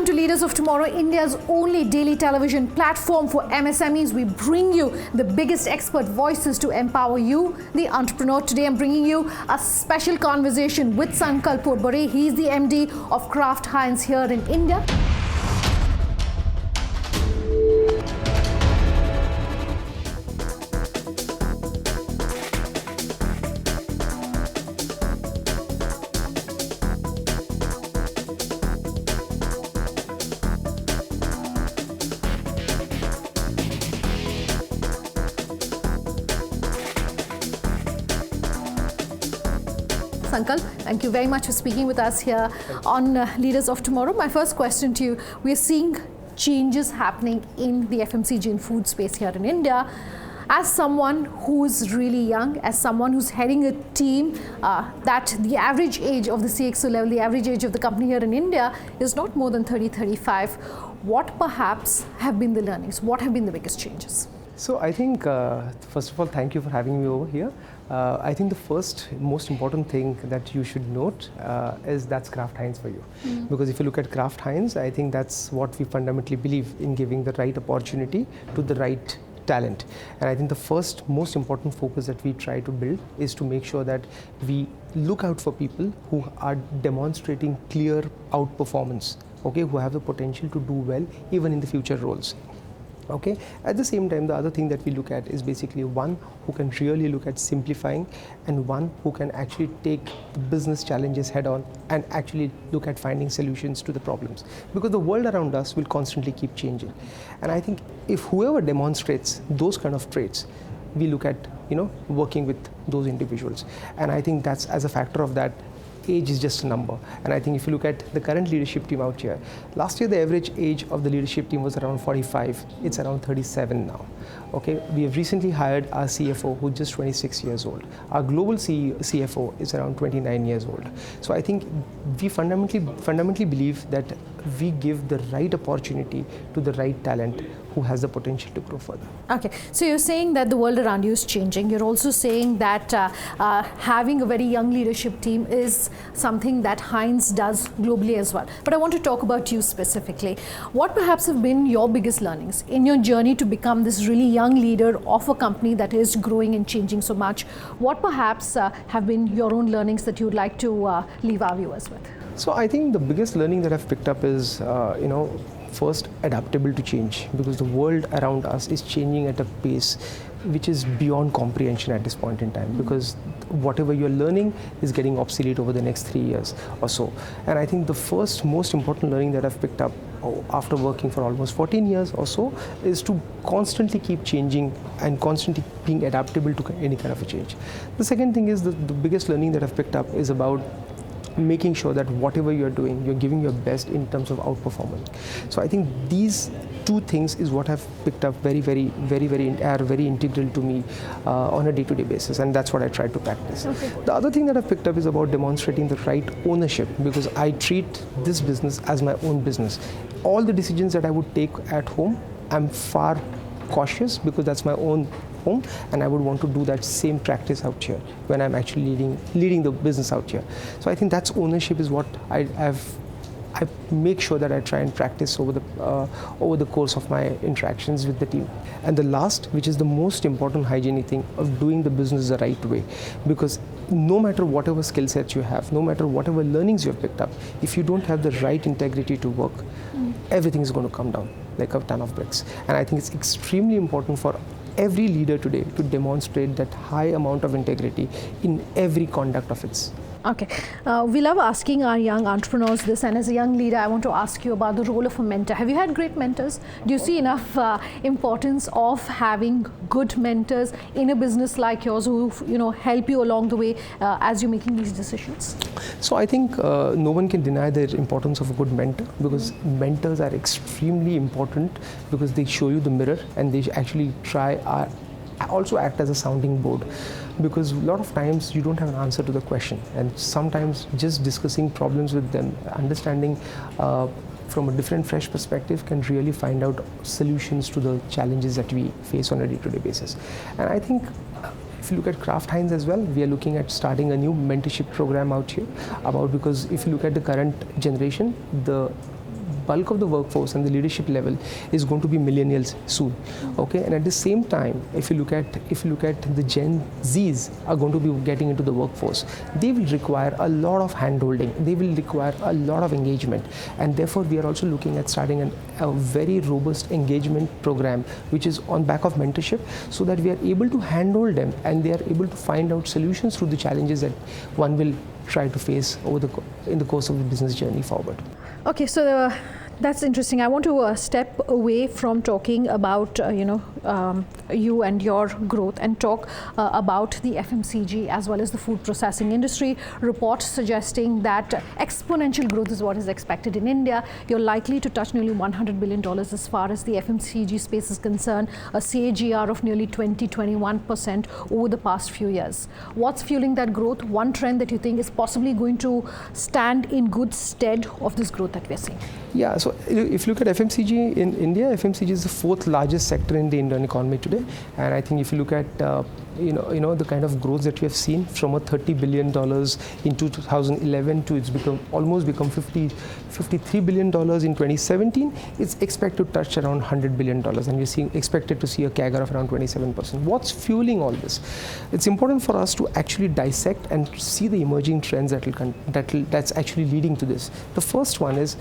Welcome to Leaders of Tomorrow, India's only daily television platform for MSMEs. We bring you the biggest expert voices to empower you, the entrepreneur. Today I'm bringing you a special conversation with Sankalp Potbhare. He's the MD of Kraft Heinz here in India. Sankalp, thank you very much for speaking with us here on Leaders of Tomorrow. My first question to you, we're seeing changes happening in the FMCG and food space here in India. As someone who's really young, as someone who's heading a team, that the average age of the CXO level, the average age of the company here in India is not more than 30-35. What perhaps have been the learnings? What have been the biggest changes? So I think, first of all, thank you for having me over here. I think the first most important thing that you should note is that's Kraft Heinz for you. Because if you look at Kraft Heinz, I think that's what we fundamentally believe in, giving the right opportunity to the right talent. And I think the first most important focus that we try to build is to make sure that we look out for people who are demonstrating clear outperformance, okay, who have the potential to do well even in the future roles. Okay. At the same time, the other thing that we look at is basically one who can really look at simplifying, and one who can actually take the business challenges head on and actually look at finding solutions to the problems, because the world around us will constantly keep changing. And I think if whoever demonstrates those kind of traits, we look at, working with those individuals. And I think that's, as a factor of that, age is just a number. And I think if you look at the current leadership team out here, last year the average age of the leadership team was around 45. It's around 37 now. Okay, we have recently hired our CFO, who's just 26 years old. Our global CFO is around 29 years old. So I think we fundamentally believe that we give the right opportunity to the right talent who has the potential to grow further. Okay, so you're saying that the world around you is changing. You're also saying that having a very young leadership team is something that Heinz does globally as well. But I want to talk about you specifically. What perhaps have been your biggest learnings in your journey to become this really young leader of a company that is growing and changing so much? What perhaps have been your own learnings that you'd like to leave our viewers with? So I think the biggest learning that I've picked up is, first, adaptable to change, because the world around us is changing at a pace which is beyond comprehension at this point in time, because whatever you're learning is getting obsolete over the next 3 years or so. And I think the first most important learning that I've picked up after working for almost 14 years or so is to constantly keep changing and constantly being adaptable to any kind of a change. The second thing is the biggest learning that I've picked up is about making sure that whatever you're doing, you're giving your best in terms of outperforming. So I think these two things is what I've picked up very integral to me on a day-to-day basis, and that's what I try to practice. Okay. The other thing that I've picked up is about demonstrating the right ownership, because I treat this business as my own business. All the decisions that I would take at home, I'm far cautious, because that's my own home, and I would want to do that same practice out here when I'm actually leading the business out here. So I think that's ownership is what I make sure that I try and practice over the course of my interactions with the team. And the last, which is the most important hygienic thing, of doing the business the right way, because no matter whatever skill sets you have, no matter whatever learnings you have picked up, if you don't have the right integrity to work, everything is going to come down like a ton of bricks. And I think it's extremely important for every leader today to demonstrate that high amount of integrity in every conduct of its. Okay, we love asking our young entrepreneurs this, and as a young leader, I want to ask you about the role of a mentor. Have you had great mentors? Do you see enough importance of having good mentors in a business like yours who help you along the way as you're making these decisions? So I think no one can deny the importance of a good mentor, because mentors are extremely important, because they show you the mirror and they actually also act as a sounding board, because a lot of times you don't have an answer to the question, and sometimes just discussing problems with them, understanding from a different, fresh perspective, can really find out solutions to the challenges that we face on a day-to-day basis. And I think if you look at Kraft Heinz as well, we are looking at starting a new mentorship program out here, because if you look at the current generation, the bulk of the workforce and the leadership level is going to be millennials soon. Okay, and at the same time, if you look at the Gen Zs are going to be getting into the workforce, they will require a lot of handholding. They will require a lot of engagement, and therefore we are also looking at starting a very robust engagement program, which is on back of mentorship, so that we are able to handhold them and they are able to find out solutions through the challenges that one will try to face in the course of the business journey forward. Okay, so that's interesting. I want to step away from talking about you and your growth and talk about the FMCG as well as the food processing industry. Reports suggesting that exponential growth is what is expected in India. You're likely to touch nearly $100 billion as far as the FMCG space is concerned, a CAGR of nearly 20-21% over the past few years. What's fueling that growth? One trend that you think is possibly going to stand in good stead of this growth that we're seeing? Yeah, so if you look at FMCG in India, FMCG is the fourth largest sector in the Indian economy today. And I think if you look at the kind of growth that we have seen from a $30 billion in 2011 to it's almost become $53 billion in 2017, it's expected to touch around $100 billion, and we're expected to see a CAGR of around 27%. What's fueling all this? It's important for us to actually dissect and see the emerging trends that's actually leading to this. The first one is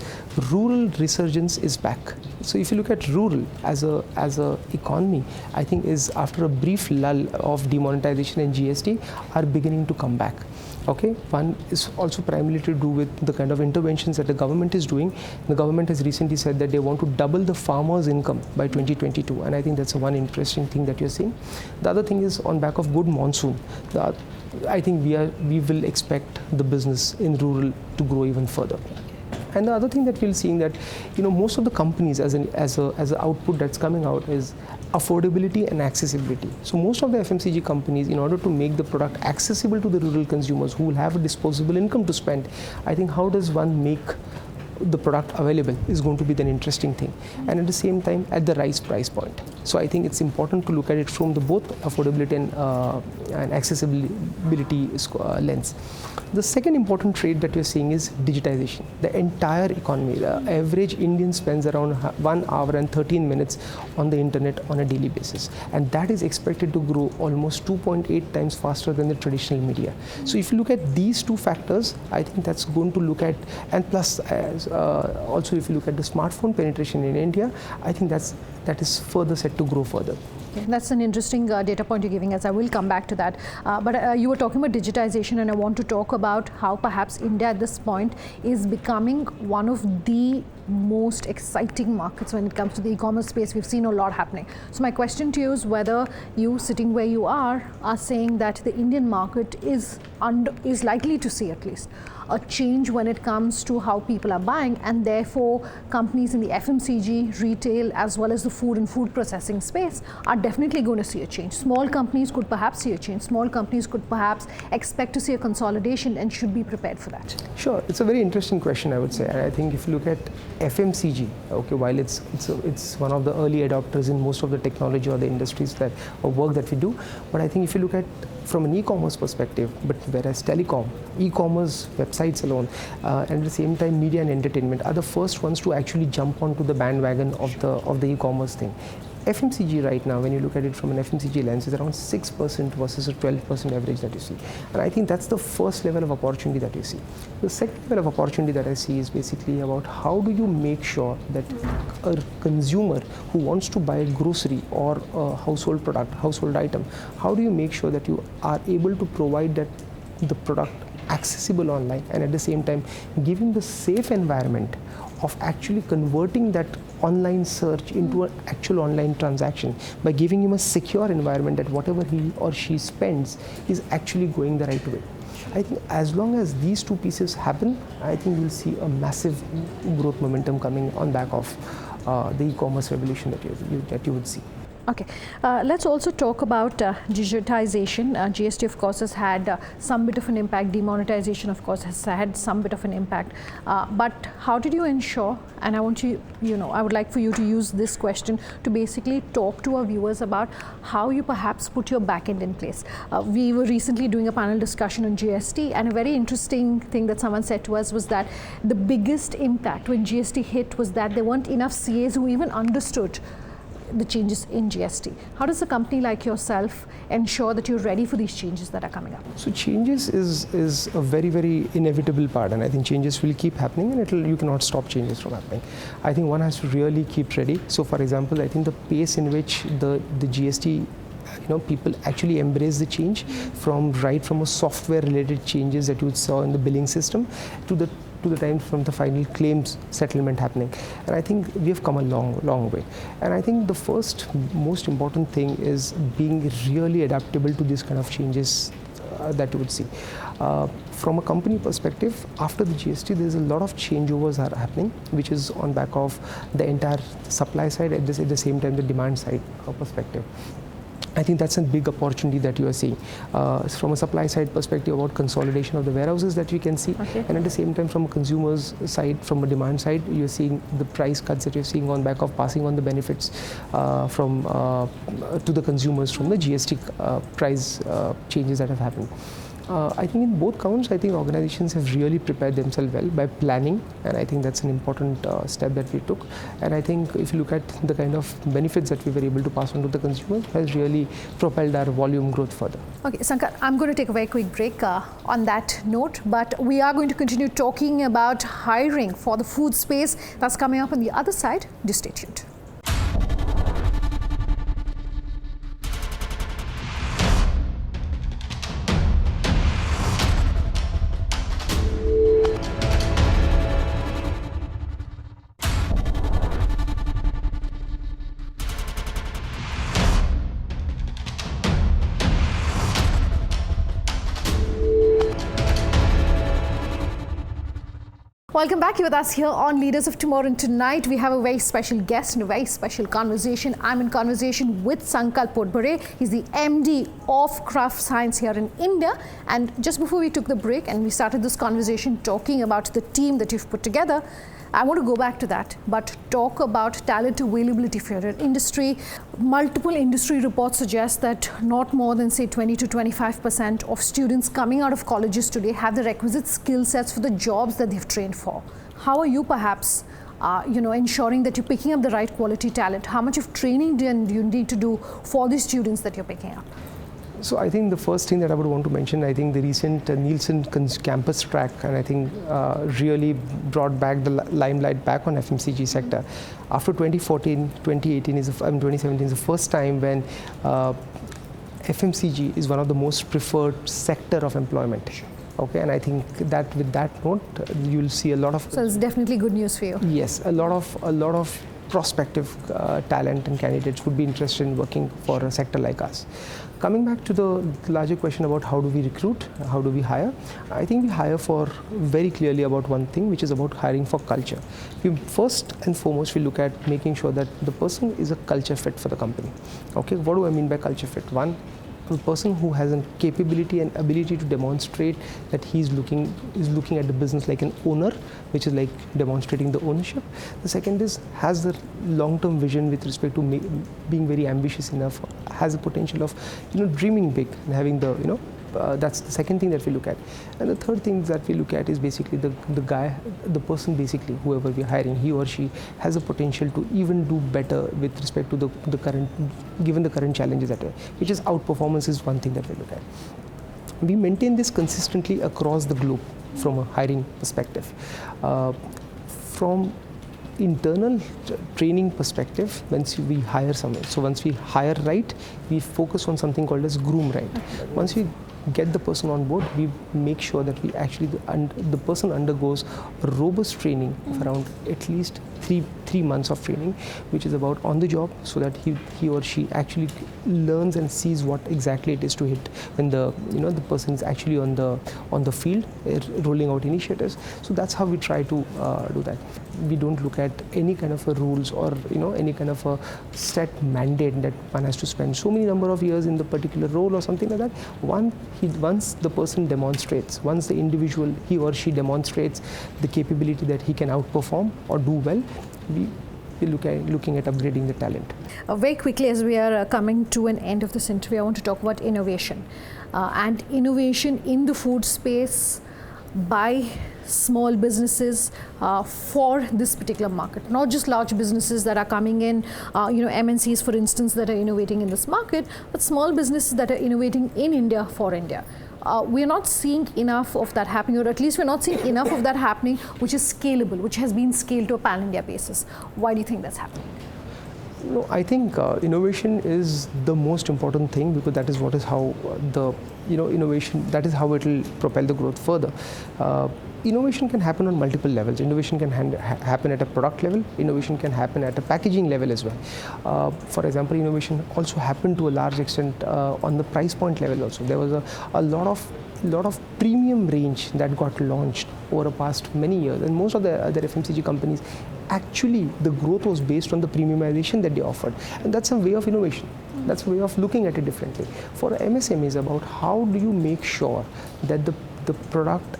rural resurgence is back. So if you look at rural as a economy, I think is after a brief lull of demonetization and GST are beginning to come back. Okay, one is also primarily to do with the kind of interventions that the government is doing. The government has recently said that they want to double the farmers' income by 2022, and I think that's one interesting thing that you're seeing. The other thing is on back of good monsoon. I think we will expect the business in rural to grow even further. And the other thing that we're seeing that most of the companies as an output that's coming out is affordability and accessibility. So most of the FMCG companies, in order to make the product accessible to the rural consumers who will have a disposable income to spend, I think how does one make the product available is going to be an interesting thing, and at the same time at the right price point. So I think it's important to look at it from the both affordability and accessibility lens. The second important trend that we're seeing is digitization. The entire economy, the average Indian spends around 1 hour and 13 minutes on the internet on a daily basis, and that is expected to grow almost 2.8 times faster than the traditional media. So if you look at these two factors, I think that's going to look at, and plus also if you look at the smartphone penetration in India, I think that is further set to grow further. Okay, that's an interesting data point you're giving us. I will come back to that. But you were talking about digitization, and I want to talk about how perhaps India at this point is becoming one of the most exciting markets when it comes to the e-commerce space. We've seen a lot happening. So my question to you is whether you, sitting where you are saying that the Indian market is likely to see at least a change when it comes to how people are buying, and therefore companies in the FMCG, retail, as well as the food and food processing space are definitely going to see a change. Small companies could perhaps see a change. Small companies could perhaps expect to see a consolidation and should be prepared for that. Sure, it's a very interesting question, I would say. And I think if you look at FMCG, okay, while it's one of the early adopters in most of the technology or the industries or work that we do, but I think if you look at from an e-commerce perspective, but whereas telecom, e-commerce websites alone, and at the same time media and entertainment are the first ones to actually jump onto the bandwagon of the e-commerce thing. FMCG right now, when you look at it from an FMCG lens, is around 6% versus a 12% average that you see. And I think that's the first level of opportunity that you see. The second level of opportunity that I see is basically about how do you make sure that a consumer who wants to buy a grocery or a household product, household item, how do you make sure that you are able to provide the product accessible online, and at the same time giving the safe environment of actually converting that online search into an actual online transaction by giving him a secure environment that whatever he or she spends is actually going the right way. I think as long as these two pieces happen, I think we'll see a massive growth momentum coming on back of the e-commerce revolution that you would see. Okay, let's also talk about digitization. GST, of course, has had some bit of an impact. Demonetization, of course, has had some bit of an impact. But how did you ensure? And I want I would like for you to use this question to basically talk to our viewers about how you perhaps put your back end in place. We were recently doing a panel discussion on GST, and a very interesting thing that someone said to us was that the biggest impact when GST hit was that there weren't enough CAs who even understood the changes in GST. How does a company like yourself ensure that you're ready for these changes that are coming up? So changes is a very, very inevitable part, and I think changes will keep happening, and you cannot stop changes from happening. I think one has to really keep ready. So for example, I think the pace in which the GST people actually embrace the change from a software related changes that you saw in the billing system to the time from the final claims settlement happening. And I think we have come a long way. And I think the first most important thing is being really adaptable to these kind of changes that you would see. From a company perspective, after the GST, there's a lot of changeovers are happening, which is on back of the entire supply side, at the same time the demand side perspective. I think that's a big opportunity that you are seeing. From a supply side perspective, about consolidation of the warehouses that we can see, and at the same time from a consumer's side, from a demand side, you're seeing the price cuts that you're seeing on back of passing on the benefits to the consumers from the GST price changes that have happened. I think in both counts, I think organizations have really prepared themselves well by planning, and I think that's an important step that we took. And I think if you look at the kind of benefits that we were able to pass on to the consumers, has really propelled our volume growth further. Okay, Sankalp, I'm going to take a very quick break on that note, but we are going to continue talking about hiring for the food space. That's coming up on the other side. Do stay tuned. Welcome back. You're with us here on Leaders of Tomorrow, and tonight we have a very special guest and a very special conversation. I'm in conversation with Sankalp Potbhare. He's the MD of Kraft Heinz here in India. And just before we took the break and we started this conversation talking about the team that you've put together, I want to go back to that, but talk about talent availability for your industry. Multiple industry reports suggest that not more than, say, 20 to 25% of students coming out of colleges today have the requisite skill sets for the jobs that they've trained for. How are you perhaps ensuring that you're picking up the right quality talent? How much of training do you need to do for the students that you're picking up? So I think the first thing that I would want to mention, I think the recent Nielsen campus track, and I think really brought back the limelight back on FMCG sector. After 2014, 2018 2017 is the first time when FMCG is one of the most preferred sector of employment. Okay, and I think that with that note, you'll see a lot of. So it's definitely good news for you. Yes, a lot of prospective talent and candidates would be interested in working for a sector like us. Coming back to the larger question about how do we recruit, how do we hire, I think we hire for very clearly about one thing, which is about hiring for culture. First and foremost, we look at making sure that the person is a culture fit for the company. Okay, what do I mean by culture fit? One, a person who has a capability and ability to demonstrate that is looking at the business like an owner, which is like demonstrating the ownership. The second is has the long-term vision with respect to being very ambitious enough, has the potential of dreaming big and having the that's the second thing that we look at. And the third thing that we look at is basically the person basically, whoever we're hiring, he or she has a potential to even do better with respect to the current challenges that are, which is outperformance is one thing that we look at. We maintain this consistently across the globe from a hiring perspective. From internal training perspective, once we hire someone, so once we hire right, we focus on something called as groom right. Once we get the person on board, we make sure that we actually the person undergoes a robust training of around at least three months of training, which is about on the job, so that he or she actually learns and sees what exactly it is to hit when the person is actually on the field rolling out initiatives. So that's how we try to do that. We don't look at any kind of a rules or any kind of a set mandate that one has to spend so many number of years in the particular role or something like that. Once the person demonstrates, once the individual, he or she demonstrates the capability that he can outperform or do well, we looking at upgrading the talent. Very quickly, as we are coming to an end of this interview, I want to talk about innovation and innovation in the food space by small businesses for this particular market, not just large businesses that are coming in, MNCs for instance, that are innovating in this market, but small businesses that are innovating in India for India. We're not seeing enough of that happening, or at least we're not seeing enough of that happening which is scalable, which has been scaled to a pan-India basis. Why do you think that's happening? No, I think innovation is the most important thing, because that is how the innovation, that is how it will propel the growth further. Innovation can happen on multiple levels. Innovation can happen at a product level. Innovation can happen at a packaging level as well. For example, innovation also happened to a large extent on the price point level also. There was a lot of premium range that got launched over the past many years, and most of the other FMCG companies, actually the growth was based on the premiumization that they offered, and that's a way of innovation. That's a way of looking at it differently. For MSME is about how do you make sure that the product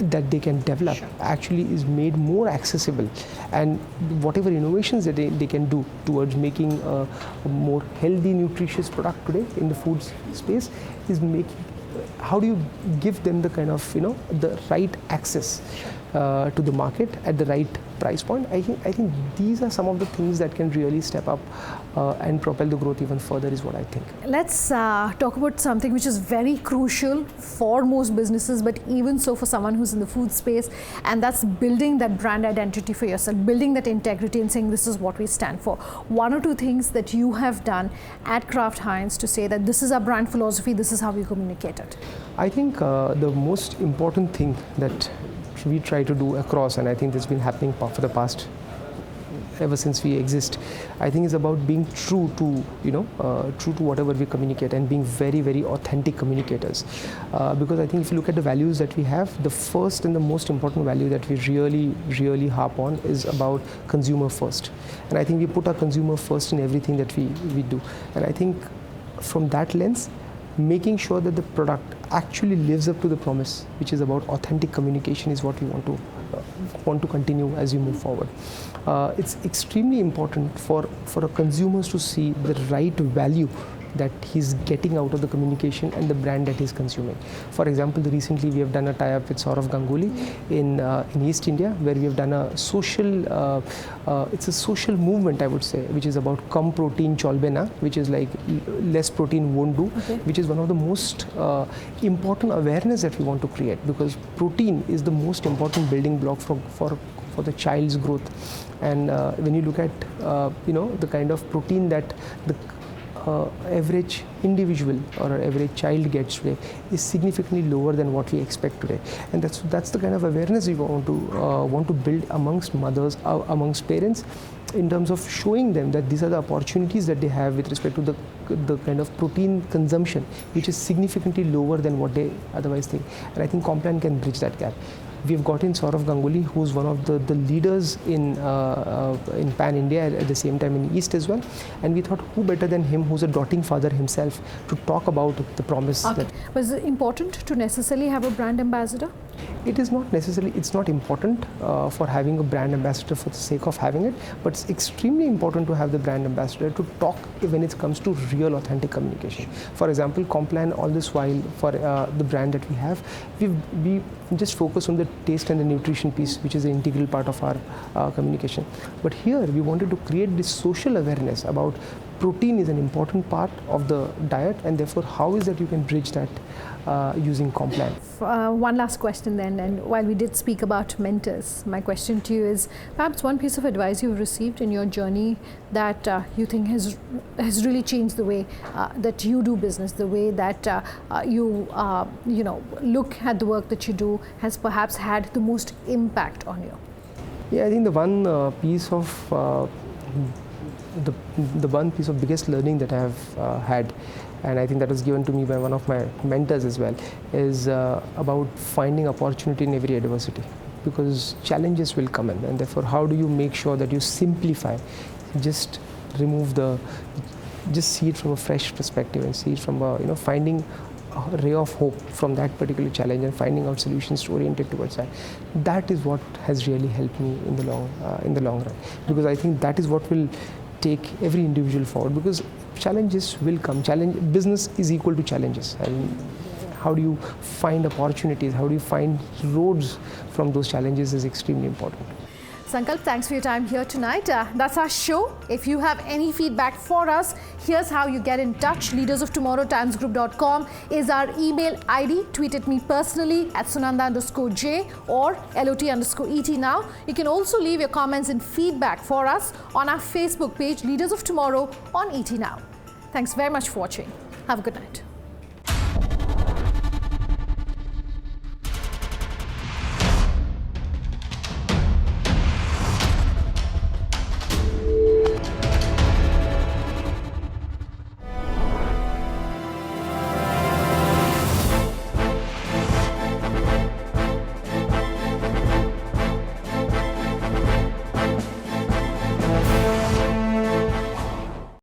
that they can develop actually is made more accessible, and whatever innovations that they can do towards making a more healthy, nutritious product today in the food space is making. How do you give them the kind of the right access to the market at the right price point? I think these are some of the things that can really step up and propel the growth even further, is what I think. Let's talk about something which is very crucial for most businesses, but even so for someone who's in the food space, and that's building that brand identity for yourself, building that integrity and saying this is what we stand for. One or two things that you have done at Kraft Heinz to say that this is our brand philosophy, this is how we communicate it. I think the most important thing that we try to do across, and I think this has been happening for the past, ever since we exist, I think is about being true to whatever we communicate, and being very, very authentic communicators. Because I think if you look at the values that we have, the first and the most important value that we really, really harp on is about consumer first. And I think we put our consumer first in everything that we do. And I think from that lens, making sure that the product actually lives up to the promise, which is about authentic communication, is what we want to continue as we move forward. It's extremely important for our consumers to see the right value that he's getting out of the communication and the brand that he's consuming. For example, recently we have done a tie-up with Saurav Ganguly in East India, where we have done a social, it's a social movement, I would say, which is about "Kam protein cholbe na," which is like less protein won't do, which is one of the most important awareness that we want to create, because protein is the most important building block for the child's growth. And when you look at the kind of protein that the average individual or average child gets today is significantly lower than what we expect today, and that's the kind of awareness we want to build amongst mothers, amongst parents, in terms of showing them that these are the opportunities that they have with respect to the kind of protein consumption, which is significantly lower than what they otherwise think. And I think Complan can bridge that gap. We've got in Saurav Ganguly, who's one of the leaders in Pan India, at the same time in East as well. And we thought, who better than him, who's a doting father himself, to talk about the promise. Okay. But is it important to necessarily have a brand ambassador? It is not necessarily, it's not important for having a brand ambassador for the sake of having it, but it's extremely important to have the brand ambassador to talk when it comes to real authentic communication. For example, Complan, all this while, for the brand that we have, we just focus on the taste and the nutrition piece, which is an integral part of our communication. But here we wanted to create this social awareness about protein is an important part of the diet, and therefore how is that you can bridge that using Complan. One last question then, and while we did speak about mentors, my question to you is perhaps one piece of advice you've received in your journey that you think has really changed the way that you do business, the way that you look at the work that you do, has perhaps had the most impact on you. Yeah, I think the one piece of the one piece of biggest learning that I have had, and I think that was given to me by one of my mentors as well, is about finding opportunity in every adversity, because challenges will come in, and therefore how do you make sure that you simplify, just just see it from a fresh perspective and see it from a, finding a ray of hope from that particular challenge and finding out solutions oriented towards that. That is what has really helped me in the long run, because I think that is what will take every individual forward, because challenges will come. Business is equal to challenges, and how do you find opportunities, how do you find roads from those challenges is extremely important. Sankalp, thanks for your time here tonight. That's our show. If you have any feedback for us, here's how you get in touch. leadersoftomorrow@timesgroup.com is our email ID. Tweet at me personally at Sunanda_J or LOT_ET now. You can also leave your comments and feedback for us on our Facebook page, Leaders of Tomorrow on ET Now. Thanks very much for watching. Have a good night.